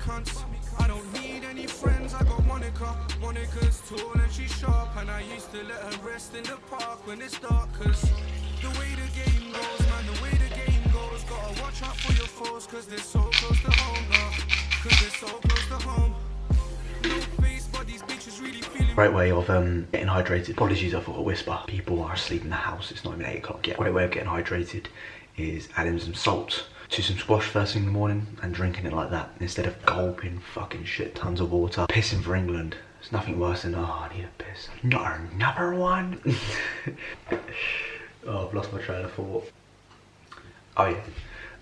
cunts. I don't need any friends, I got Monica. Monica's tall and she's sharp, and I used to let her rest in the park when it's dark. Cause the way the game goes, man, the way the game goes, gotta watch out for your foes, cause they're so close to home, cause they're so close to home. No face, but these bitches really feeling. Great way of getting hydrated. Apologies, I thought a whisper. People are asleep in the house, it's not even 8 o'clock yet. Great way of getting hydrated is adding some salt to some squash first thing in the morning and drinking it like that instead of gulping fucking shit tons of water. Pissing for England. There's nothing worse than, oh, I need a piss. Not another one. Oh, I've lost my train of thought. Oh yeah,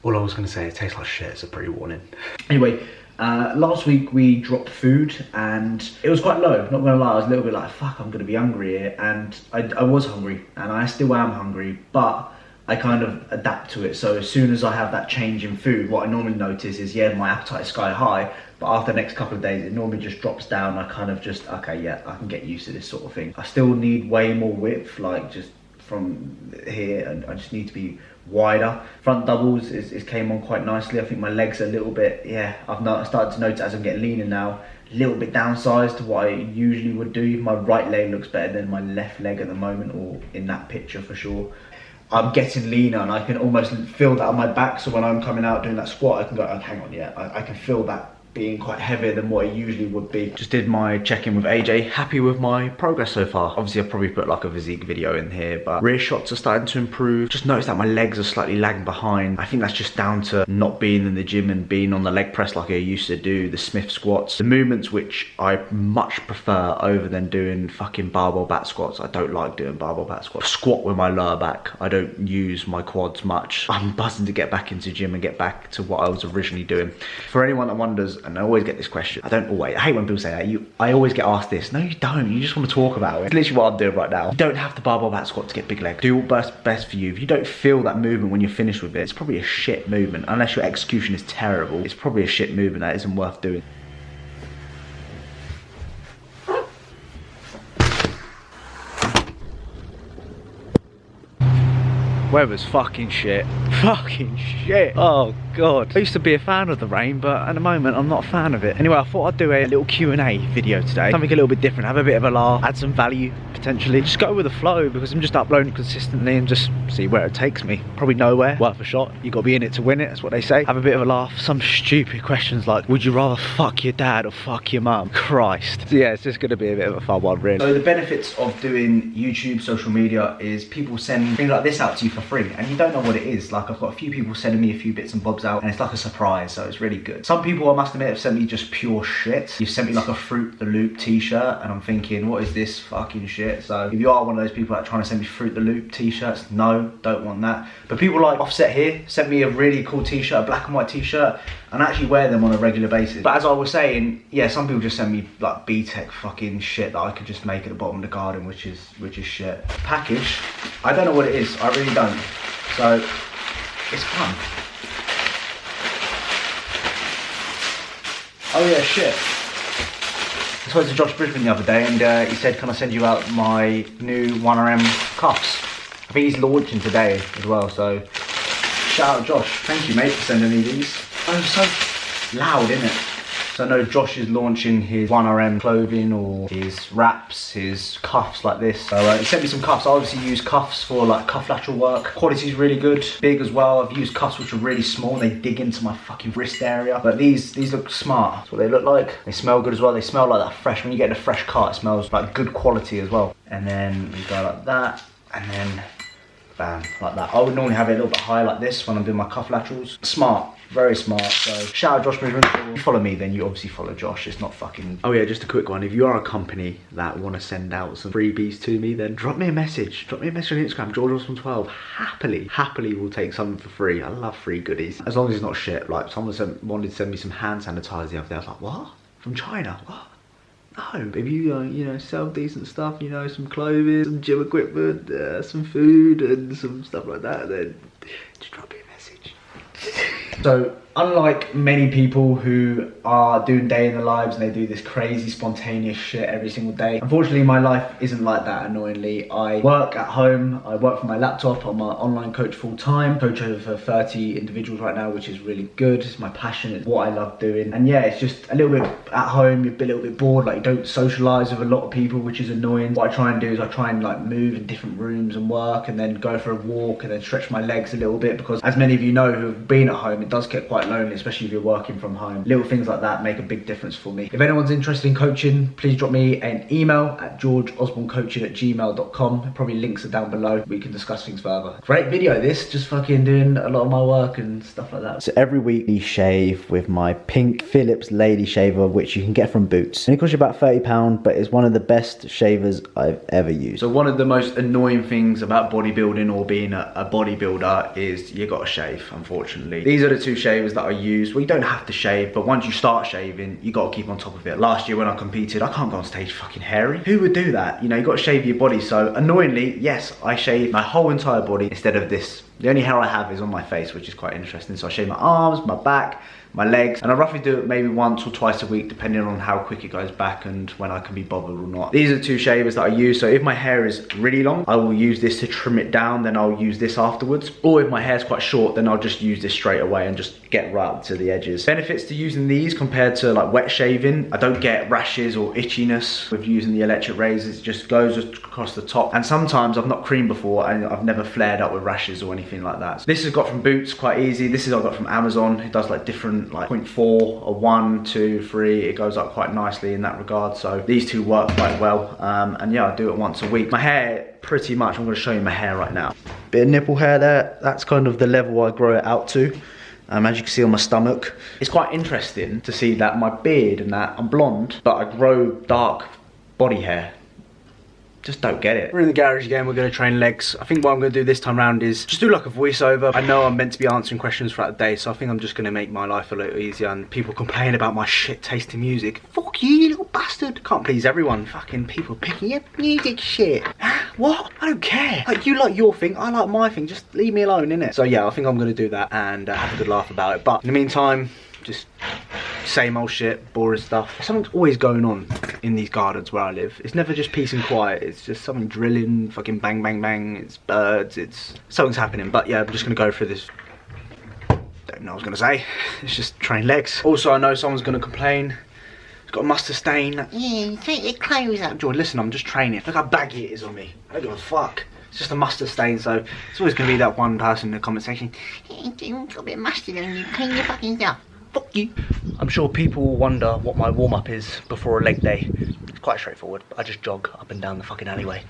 all I was going to say, it tastes like shit, it's a pre-warning. Anyway, last week we dropped food and it was quite low, not gonna lie. I was a little bit like, fuck, I'm gonna be hungry here, and I was hungry and I still am hungry, but I kind of adapt to it. So as soon as I have that change in food, what I normally notice is, yeah, my appetite is sky high, but after the next couple of days it normally just drops down. I kind of just, okay, yeah, I can get used to this sort of thing. I still need way more width, like just from here, and I just need to be wider. Front doubles is came on quite nicely. I think my legs are a little bit, yeah, I started to notice as I'm getting leaner now, a little bit downsized to what I usually would do. My right leg looks better than my left leg at the moment, or in that picture for sure. I'm getting leaner and I can almost feel that on my back, so when I'm coming out doing that squat, I can go, oh, hang on, yeah, I can feel that being quite heavier than what it usually would be. Just did my check-in with AJ, happy with my progress so far. Obviously I've probably put like a physique video in here, but rear shots are starting to improve. Just noticed that my legs are slightly lagging behind. I think that's just down to not being in the gym and being on the leg press like I used to do, the Smith squats. The movements which I much prefer over than doing fucking barbell back squats. I don't like doing barbell back squats. Squat with my lower back. I don't use my quads much. I'm buzzing to get back into gym and get back to what I was originally doing. For anyone that wonders, and I always get this question, I hate when people say that, I always get asked this. No, you don't, you just want to talk about it. It's literally what I'm doing right now. You don't have to barbell back squat to get big legs. Do what's best for you. If you don't feel that movement when you're finished with it, it's probably a shit movement. Unless your execution is terrible, it's probably a shit movement that isn't worth doing. Weather's fucking shit. Fucking shit. Oh god. I used to be a fan of the rain, but at the moment I'm not a fan of it. Anyway, I thought I'd do a little Q&A video today. Something a little bit different, have a bit of a laugh, add some value potentially. Just go with the flow, because I'm just uploading consistently and just see where it takes me. Probably nowhere, worth a shot. You gotta be in it to win it, that's what they say. Have a bit of a laugh. Some stupid questions like, would you rather fuck your dad or fuck your mum? Christ. So yeah, it's just gonna be a bit of a fun one, really. So the benefits of doing YouTube, social media, is people send things like this out to you for free, and you don't know what it is. Like, I've got a few people sending me a few bits and bobs out, and it's like a surprise, so it's really good. Some people, I must admit, have sent me just pure shit. You've sent me like a Fruit the Loop t-shirt, and I'm thinking, what is this fucking shit? So if you are one of those people that are trying to send me Fruit the Loop t-shirts, no, don't want that. But people like Offset here sent me a really cool t-shirt, a black and white t-shirt, and I actually wear them on a regular basis. But as I was saying, yeah, some people just send me like B-Tech fucking shit that I could just make at the bottom of the garden, which is shit. Package, I don't know what it is, I really don't. So it's fun. Oh yeah, shit. I spoke to Josh Brisbane the other day, and he said, can I send you out my new 1RM cuffs? I think he's launching today as well, so shout out Josh. Thank you, mate, for sending me these. Oh, so loud, isn't it? So I know Josh is launching his 1RM clothing, or his wraps, his cuffs like this. So he sent me some cuffs. I obviously use cuffs for like cuff lateral work. Quality is really good, big as well. I've used cuffs which are really small. They dig into my fucking wrist area. But these look smart. That's what they look like. They smell good as well. They smell like that fresh. When you get a fresh cut, it smells like good quality as well. And then we go like that, and then bam, like that. I would normally have it a little bit higher like this when I'm doing my cuff laterals. Smart. Very smart. So shout out Josh Brisbane. If you follow me, then you obviously follow Josh. It's not fucking... Oh yeah, just a quick one. If you are a company that want to send out some freebies to me, then drop me a message. Drop me a message on Instagram, GeorgeAwesome12. Happily will take something for free. I love free goodies. As long as it's not shit. Like, someone wanted to send me some hand sanitizer the other day. I was like, what? From China? What? No, if you you know, sell decent stuff, you know, some clothing, some gym equipment, some food and some stuff like that, then just drop me a message. So unlike many people who are doing day in their lives and they do this crazy spontaneous shit every single day, unfortunately my life isn't like that, annoyingly. I work at home, I work from my laptop, I'm an online coach full time, coach over 30 individuals right now, which is really good. It's my passion, it's what I love doing. And yeah, it's just a little bit at home, you're a little bit bored, like you don't socialise with a lot of people, which is annoying. What I try and do is I try and like move in different rooms and work, and then go for a walk and then stretch my legs a little bit, because as many of you know who have been at home, it does get quite lonely, especially if you're working from home. Little things like that make a big difference for me. If anyone's interested in coaching, please drop me an email at georgeosbornecoaching@gmail.com. Probably links are down below. We can discuss things further. Great video this, just fucking doing a lot of my work and stuff like that. So every week we shave with my pink Philips lady shaver, which you can get from Boots. And it costs you about £30, but it's one of the best shavers I've ever used. So one of the most annoying things about bodybuilding or being a bodybuilder is you gotta shave, unfortunately. These are the two shavers that I use. Well, you don't have to shave, but once you start shaving, you gotta keep on top of it. Last year when I competed, I can't go on stage fucking hairy. Who would do that? You know, you gotta shave your body. So annoyingly, yes, I shave my whole entire body instead of this. The only hair I have is on my face, which is quite interesting. So I shave my arms, my back, my legs, and I roughly do it maybe once or twice a week, depending on how quick it goes back and when I can be bothered or not. These are the two shavers that I use. So if my hair is really long, I will use this to trim it down, then I'll use this afterwards. Or if my hair's quite short, then I'll just use this straight away and just get right up to the edges. Benefits to using these compared to like wet shaving: I don't get rashes or itchiness with using the electric razors. It just goes across the top. And sometimes I've not creamed before and I've never flared up with rashes or anything like that. So this is got from Boots, quite easy. This is I got from Amazon. It does like different like 0.4, a 1, 2, 3. It goes up quite nicely in that regard. So these two work quite well. And yeah, I do it once a week. My hair, pretty much, I'm going to show you my hair right now. Bit of nipple hair there. That's kind of the level I grow it out to. As you can see on my stomach. It's quite interesting to see that my beard and that, I'm blonde, but I grow dark body hair. Just don't get it. We're in the garage again, we're going to train legs. I think what I'm going to do this time around is just do like a voiceover. I know I'm meant to be answering questions throughout the day, so I think I'm just going to make my life a little easier. And people complain about my shit taste in music. Fuck you, you little bastard. Can't please everyone. Fucking people picking your music shit. What? I don't care. Like, you like your thing, I like my thing. Just leave me alone, innit? So yeah, I think I'm going to do that and have a good laugh about it. But in the meantime, just same old shit, boring stuff. Something's always going on in these gardens where I live. It's never just peace and quiet. It's just something drilling, fucking bang, bang, bang. It's birds, it's... something's happening. But yeah, I'm just going to go through this. Don't know what I was going to say. It's just train legs. Also, I know someone's going to complain. It's got a mustard stain. Like, yeah, you take your clothes out. George, listen, I'm just training. Look how baggy it is on me. I don't give a fuck. It's just a mustard stain, so it's always going to be that one person in the comment section. Hey, you've got a bit of mustard on you. Clean your fucking stuff. Fuck you. I'm sure people will wonder what my warm-up is before a leg day. It's quite straightforward. I just jog up and down the fucking alleyway.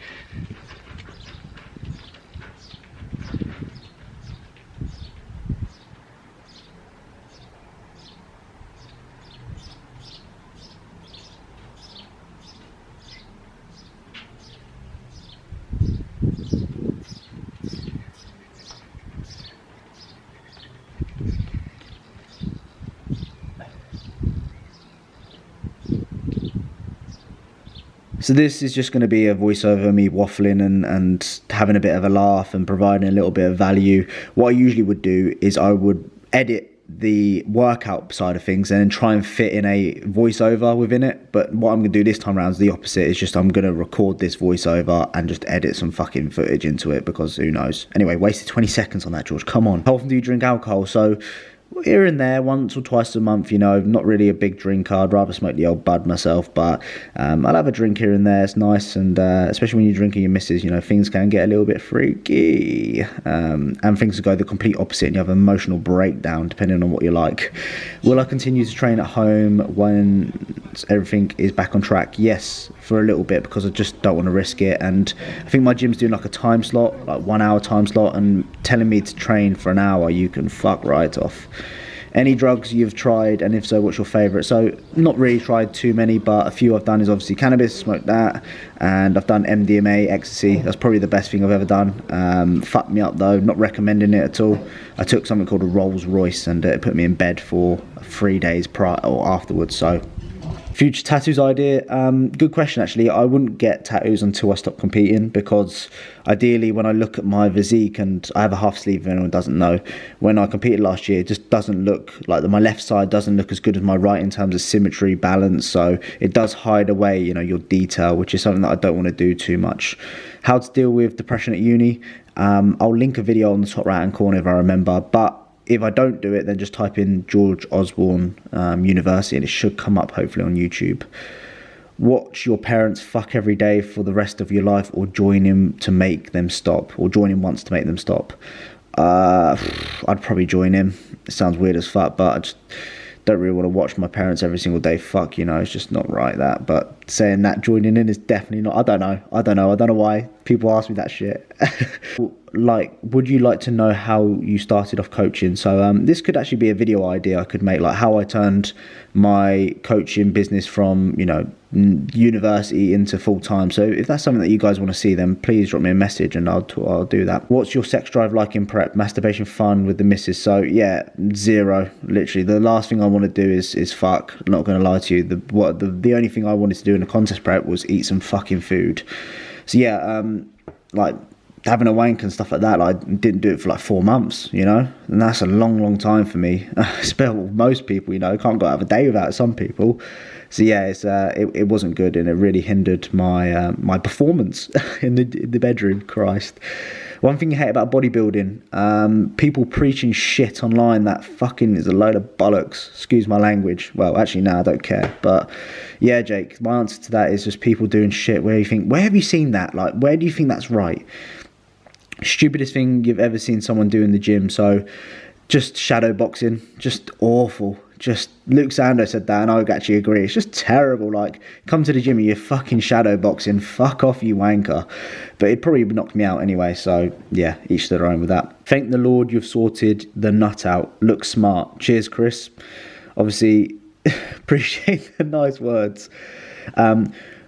So this is just going to be a voiceover, me waffling and having a bit of a laugh and providing a little bit of value. What I usually would do is I would edit the workout side of things and then try and fit in a voiceover within it. But what I'm going to do this time around is the opposite. It's just I'm going to record this voiceover and just edit some fucking footage into it, because who knows. Anyway, wasted 20 seconds on that, George. Come on. How often do you drink alcohol? So here and there, once or twice a month, you know, not really a big drinker. I'd rather smoke the old bud myself, but I'll have a drink here and there. It's nice, and especially when you're drinking your missus, you know, things can get a little bit freaky, and things will go the complete opposite, and you have an emotional breakdown depending on what you like. Will I continue to train at home when everything is back on track? Yes, for a little bit, because I just don't want to risk it. And I think my gym's doing like a time slot, like 1 hour time slot, and telling me to train for an hour, you can fuck right off. Any drugs you've tried, and if so, what's your favourite? So not really tried too many, but a few I've done is obviously cannabis, smoked that, and I've done MDMA, ecstasy. That's probably the best thing I've ever done. Fucked me up though, not recommending it at all. I took something called a Rolls Royce, and it put me in bed for 3 days prior or afterwards. So Future tattoos idea, good question actually. I wouldn't get tattoos until I stop competing, because ideally when I look at my physique, and I have a half sleeve if anyone doesn't know, when I competed last year, it just doesn't look like my left side doesn't look as good as my right in terms of symmetry, balance, so it does hide away, you know, your detail, which is something that I don't want to do too much. How to deal with depression at uni, I'll link a video on the top right hand corner if I remember, but if I don't do it, then just type in George Osborne University and it should come up hopefully on YouTube. Watch your parents fuck every day for the rest of your life, or join him to make them stop, or join him once to make them stop. I'd probably join him. It sounds weird as fuck, but I just don't really want to watch my parents every single day fuck, you know, it's just not right, that. But saying that joining in is definitely not, I don't know why people ask me that shit. Like, would you like to know how you started off coaching? So this could actually be a video idea I could make, like how I turned my coaching business from, you know, university into full-time. So if that's something that you guys want to see, then please drop me a message and I'll do that. What's your sex drive like in prep? Masturbation fun with the missus? So yeah, zero. Literally the last thing I want to do is fuck. I'm not going to lie to you. The only thing I wanted to do in the contest prep was eat some fucking food. So yeah, like having a wank and stuff like that, like, I didn't do it for like 4 months, you know, and that's a long time for me. Spell most people, you know, can't go out of a day without some people. So yeah, it wasn't good, and it really hindered my my performance in the bedroom. Christ. One thing you hate about bodybuilding, people preaching shit online that fucking is a load of bollocks. Excuse my language. Well, actually, no, I don't care. But yeah, Jake, my answer to that is just people doing shit where you think, where have you seen that? Like, where do you think that's right? Stupidest thing you've ever seen someone do in the gym. So just shadow boxing, just awful. Just Luke Sando said that, and I would actually agree. It's just terrible. Like, come to the gym and you're fucking shadow boxing. Fuck off, you wanker. But it probably knocked me out anyway. So yeah, each to their own with that. Thank the Lord you've sorted the nut out. Look smart. Cheers, Chris. Obviously, appreciate the nice words.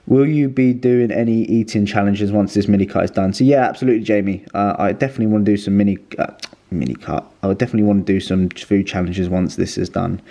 Will you be doing any eating challenges once this mini cut is done? So yeah, absolutely, Jamie. I definitely want to do some mini cut. I would definitely want to do some food challenges once this is done.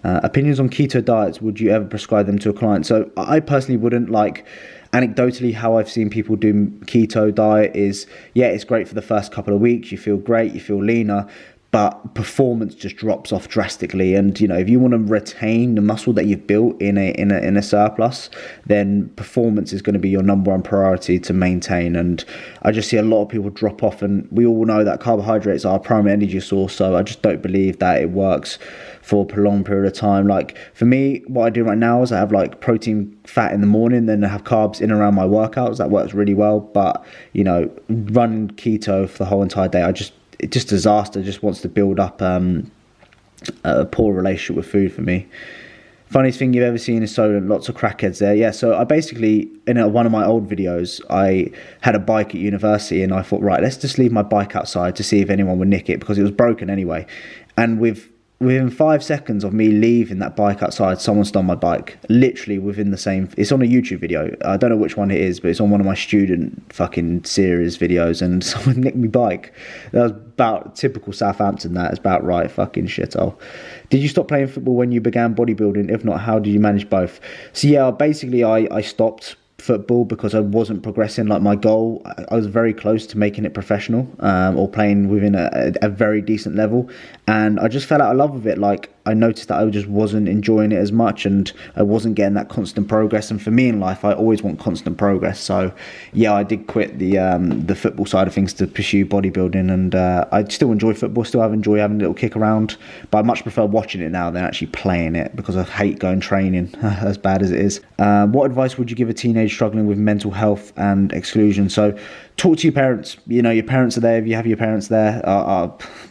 Opinions on keto diets. Would you ever prescribe them to a client? So I personally wouldn't. Like, anecdotally, how I've seen people do keto diet is, yeah, it's great for the first couple of weeks. You feel great, you feel leaner, but performance just drops off drastically. And you know, if you want to retain the muscle that you've built in a surplus, then performance is going to be your number one priority to maintain. And I just see a lot of people drop off, and we all know that carbohydrates are a primary energy source, so I just don't believe that it works for a prolonged period of time. Like for me, what I do right now is I have like protein, fat in the morning, then I have carbs in and around my workouts. That works really well. But you know, running keto for the whole entire day, it's just disaster. It just wants to build up a poor relationship with food for me. Funniest thing you've ever seen is Solent. Lots of crackheads there. Yeah, so I basically, in one of my old videos, I had a bike at university, and I thought, right, let's just leave my bike outside to see if anyone would nick it, because it was broken anyway. And within 5 seconds of me leaving that bike outside, someone stole my bike. Literally within the same... It's on a YouTube video. I don't know which one it is, but it's on one of my student fucking series videos, and someone nicked my bike. That was about typical Southampton. That is about right. Fucking shithole. Did you stop playing football when you began bodybuilding? If not, how did you manage both? So yeah, basically I stopped football because I wasn't progressing. Like, my goal, I was very close to making it professional, or playing within a very decent level, and I just fell out of love with it. Like, I noticed that I just wasn't enjoying it as much, and I wasn't getting that constant progress. And for me in life, I always want constant progress. So yeah, I did quit the football side of things to pursue bodybuilding, and I still enjoy football, still enjoy having a little kick around, but I much prefer watching it now than actually playing it, because I hate going training, as bad as it is. What advice would you give a teenager struggling with mental health and exclusion? So talk to your parents. You know, your parents are there. If you have your parents there,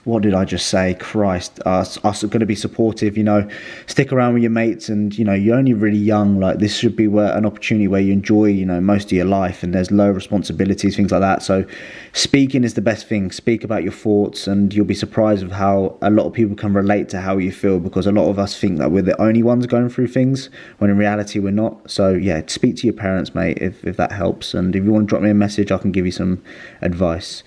what did I just say? Christ, us are going to be supportive. You know, stick around with your mates, and you know, you're only really young. Like, this should be an opportunity where you enjoy, you know, most of your life, and there's low responsibilities, things like that. So speaking is the best thing. Speak about your thoughts, and you'll be surprised with how a lot of people can relate to how you feel, because a lot of us think that we're the only ones going through things, when in reality we're not. So yeah, speak to your parents, mate, if that helps. And if you want to drop me a message, I can give you some advice.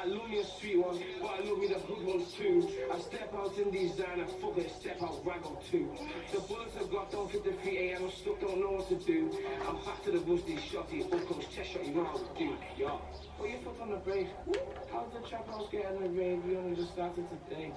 I love me a sweet one, but I love me the good ones too. I step out in designer, fuck it, step out raggle too. The bullets I've got don't fit the 3 AM, I'm stuck, don't know what to do. I'm back to the busty shotty, up comes chest shot, you know how to do. Yo, put your foot on the brake. How's the trap house getting the rain? We only just started today.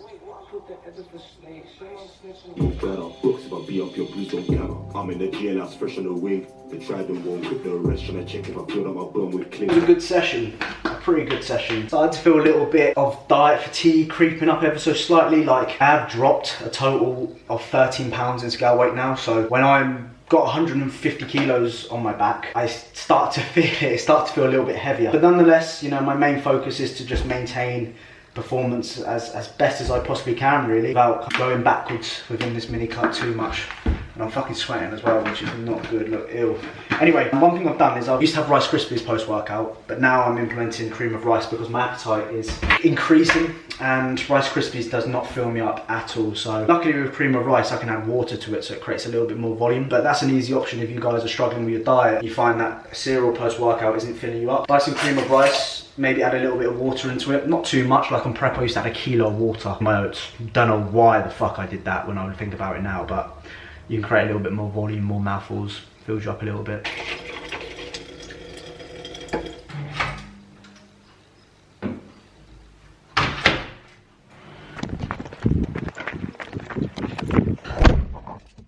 Put the head of the snake, shame on snitching. You better books if I be up your blues don't gather. I'm in the jailhouse fresh on the wing. The trident won't grip the arrest, trying to check if I filled up my bum with cling. It was a good session, a pretty good session. Started to feel a little bit of diet fatigue creeping up ever so slightly. Like, I have dropped a total of 13 pounds in scale weight now. So when I'm got 150 kilos on my back, I start to feel it. It starts to feel a little bit heavier. But nonetheless, you know, my main focus is to just maintain performance as best as I possibly can, really, without going backwards within this mini cut too much. And I'm fucking sweating as well, which is not good. Look, ew. Anyway, one thing I've done is I used to have Rice Krispies post-workout, but now I'm implementing cream of rice because my appetite is increasing and Rice Krispies does not fill me up at all. So luckily with cream of rice, I can add water to it so it creates a little bit more volume. But that's an easy option if you guys are struggling with your diet. You find that cereal post-workout isn't filling you up. Buy some cream of rice, maybe add a little bit of water into it. Not too much, like on prep I used to add 1 kilo of water on my oats. Don't know why the fuck I did that when I would think about it now, but you can create a little bit more volume, more mouthfuls, fills you up a little bit.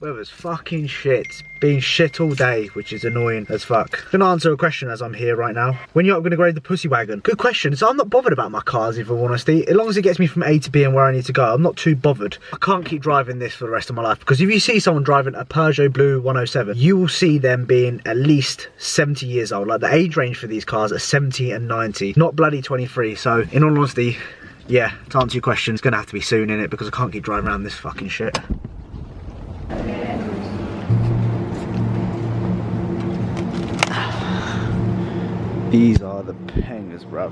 Weather's fucking shit. It's been shit all day, which is annoying as fuck. Gonna answer a question as I'm here right now. When you're gonna grade the pussy wagon? Good question. So I'm not bothered about my cars, if I'm honest. As long as it gets me from A to B and where I need to go, I'm not too bothered. I can't keep driving this for the rest of my life, because if you see someone driving a Peugeot Blue 107, you will see them being at least 70 years old. Like, the age range for these cars are 70 and 90, not bloody 23. So in all honesty, yeah, to answer your question, it's gonna have to be soon, innit, because I can't keep driving around this fucking shit. These are the pengers, bruv.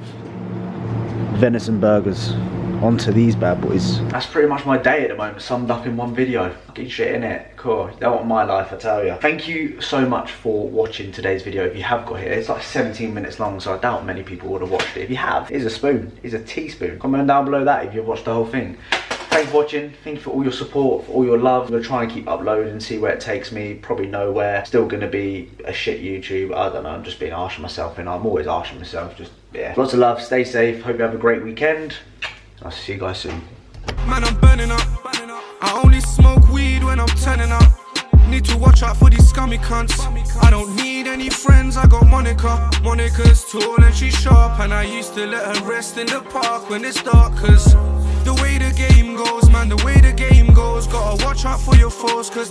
Venison burgers onto these bad boys. That's pretty much my day at the moment, summed up in one video. Fucking shit, innit? Cool. You don't want my life, I tell you. Thank you so much for watching today's video. If you have got here, it's like 17 minutes long, so I doubt many people would have watched it. If you have, here's a spoon. Here's a teaspoon. Comment down below that if you've watched the whole thing. Thanks for watching. Thank you for all your support, for all your love. I'm going to try and keep uploading and see where it takes me. Probably nowhere. Still going to be a shit YouTube. I don't know. I'm just being harsh on myself, and I'm always harsh on myself. Just, yeah. Lots of love. Stay safe. Hope you have a great weekend. I'll see you guys soon. Man, I'm burning up. I only smoke weed when I'm turning up. Need to watch out for these scummy cunts. I don't need any friends, I got Monica. Monica's tall and she's sharp, and I used to let her rest in the park when it's dark. Cause the way the game goes, man, the way the game goes, gotta watch out for your foes, cause